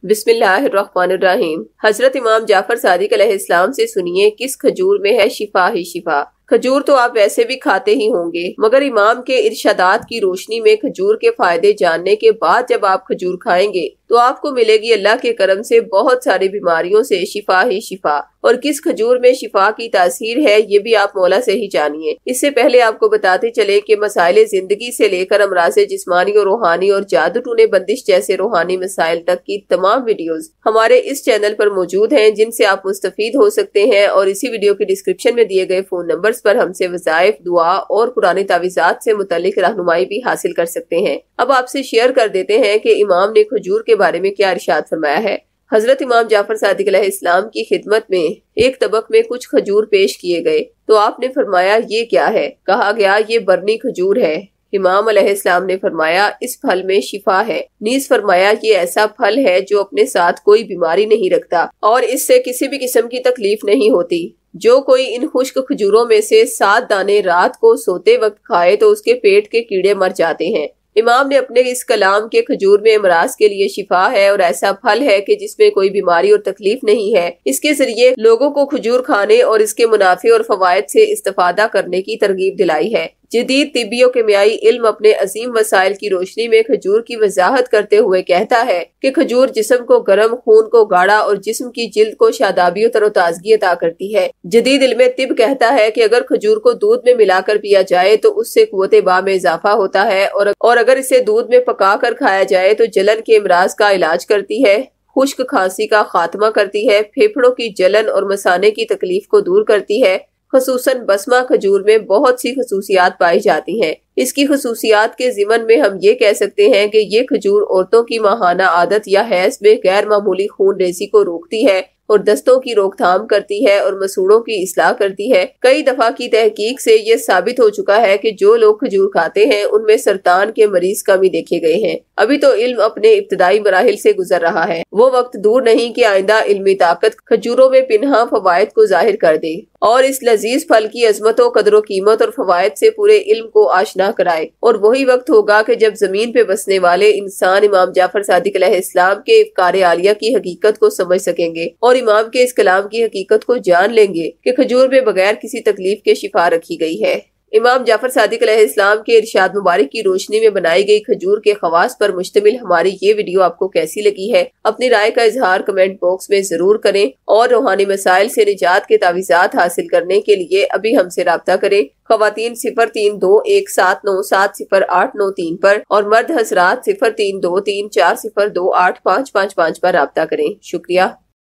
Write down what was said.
بسم اللہ الرحمن الرحیم۔ حضرت امام جعفر صادق علیہ السلام سے سنیے کس کھجور میں ہے شفا ہی شفا۔ کھجور تو آپ ویسے بھی کھاتے ہی ہوں گے، مگر امام کے ارشادات کی روشنی میں کھجور کے فائدے جاننے کے بعد جب آپ کھجور کھائیں گے تو آپ کو ملے گی اللہ کے کرم سے بہت ساری بیماریوں سے شفا ہی شفا۔ اور کس کھجور میں شفا کی تاثیر ہے یہ بھی آپ مولا سے ہی جانیے۔ اس سے پہلے آپ کو بتاتے چلے کہ مسائل زندگی سے لے کر امراض جسمانی اور روحانی اور جادو ٹونے بندش جیسے روحانی مسائل تک کی تمام ویڈیوز ہمارے اس چینل پر موجود ہیں، جن سے آپ مستفید ہو سکتے ہیں، اور اسی ویڈیو کے ڈسکرپشن میں دیے گئے فون نمبرز پر ہم سے وظائف، دعا اور قرآن تعویذات سے متعلق رہنمائی بھی حاصل کر سکتے ہیں۔ اب آپ سے شیئر کر دیتے ہیں کہ امام نے کھجور کے بارے میں کیا ارشاد فرمایا ہے۔ حضرت امام جعفر صادق علیہ السلام کی خدمت میں ایک طبق میں کچھ کھجور پیش کیے گئے تو آپ نے فرمایا یہ کیا ہے؟ کہا گیا یہ برنی کھجور ہے۔ امام علیہ السلام نے فرمایا اس پھل میں شفا ہے، نیز فرمایا یہ ایسا پھل ہے جو اپنے ساتھ کوئی بیماری نہیں رکھتا اور اس سے کسی بھی قسم کی تکلیف نہیں ہوتی۔ جو کوئی ان خشک کھجوروں میں سے 7 دانے رات کو سوتے وقت کھائے تو اس کے پیٹ کے کیڑے مر جاتے ہیں۔ امام نے اپنے اس کلام کے کھجور میں امراض کے لیے شفا ہے اور ایسا پھل ہے کہ جس میں کوئی بیماری اور تکلیف نہیں ہے، اس کے ذریعے لوگوں کو کھجور کھانے اور اس کے منافع اور فوائد سے استفادہ کرنے کی ترغیب دلائی ہے۔ جدید طبی و کیمیائی علم اپنے عظیم وسائل کی روشنی میں کھجور کی وضاحت کرتے ہوئے کہتا ہے کہ کھجور جسم کو گرم، خون کو گاڑھا اور جسم کی جلد کو شادابی و تر و تازگی عطا کرتی ہے۔ جدید علم طب کہتا ہے کہ اگر کھجور کو دودھ میں ملا کر پیا جائے تو اس سے قوت با میں اضافہ ہوتا ہے، اور اگر اسے دودھ میں پکا کر کھایا جائے تو جلن کے امراض کا علاج کرتی ہے، خشک کھانسی کا خاتمہ کرتی ہے، پھیپھڑوں کی جلن اور مثانے کی تکلیف کو دور کرتی ہے۔ خصوصاً بسمہ کھجور میں بہت سی خصوصیات پائی جاتی ہیں۔ اس کی خصوصیات کے ضمن میں ہم یہ کہہ سکتے ہیں کہ یہ کھجور عورتوں کی ماہانہ عادت یا حیض میں غیر معمولی خون ریزی کو روکتی ہے اور دستوں کی روک تھام کرتی ہے اور مسوڑوں کی اصلاح کرتی ہے۔ کئی دفعہ کی تحقیق سے یہ ثابت ہو چکا ہے کہ جو لوگ کھجور کھاتے ہیں ان میں سرطان کے مریض کم ہی دیکھے گئے ہیں۔ ابھی تو علم اپنے ابتدائی مراحل سے گزر رہا ہے، وہ وقت دور نہیں کہ آئندہ علمی طاقت کھجوروں میں پنہاں فوائد کو ظاہر کر دے اور اس لذیذ پھل کی عظمت و قدر و قیمت اور فوائد سے پورے علم کو آشنا کرائے۔ اور وہی وقت ہوگا کہ جب زمین پہ بسنے والے انسان امام جعفر صادق علیہ السلام کے افکار عالیہ کی حقیقت کو سمجھ سکیں گے اور امام کے اس کلام کی حقیقت کو جان لیں گے کہ کھجور میں بغیر کسی تکلیف کے شفا رکھی گئی ہے۔ امام جعفر صادق علیہ السلام کے ارشاد مبارک کی روشنی میں بنائی گئی کھجور کے خواص پر مشتمل ہماری یہ ویڈیو آپ کو کیسی لگی ہے؟ اپنی رائے کا اظہار کمنٹ باکس میں ضرور کریں اور روحانی مسائل سے نجات کے تعویذات حاصل کرنے کے لیے ابھی ہم سے رابطہ کریں۔ خواتین 032179708593 پر اور مرد حضرات 0323402855 پر رابطہ کریں۔ شکریہ۔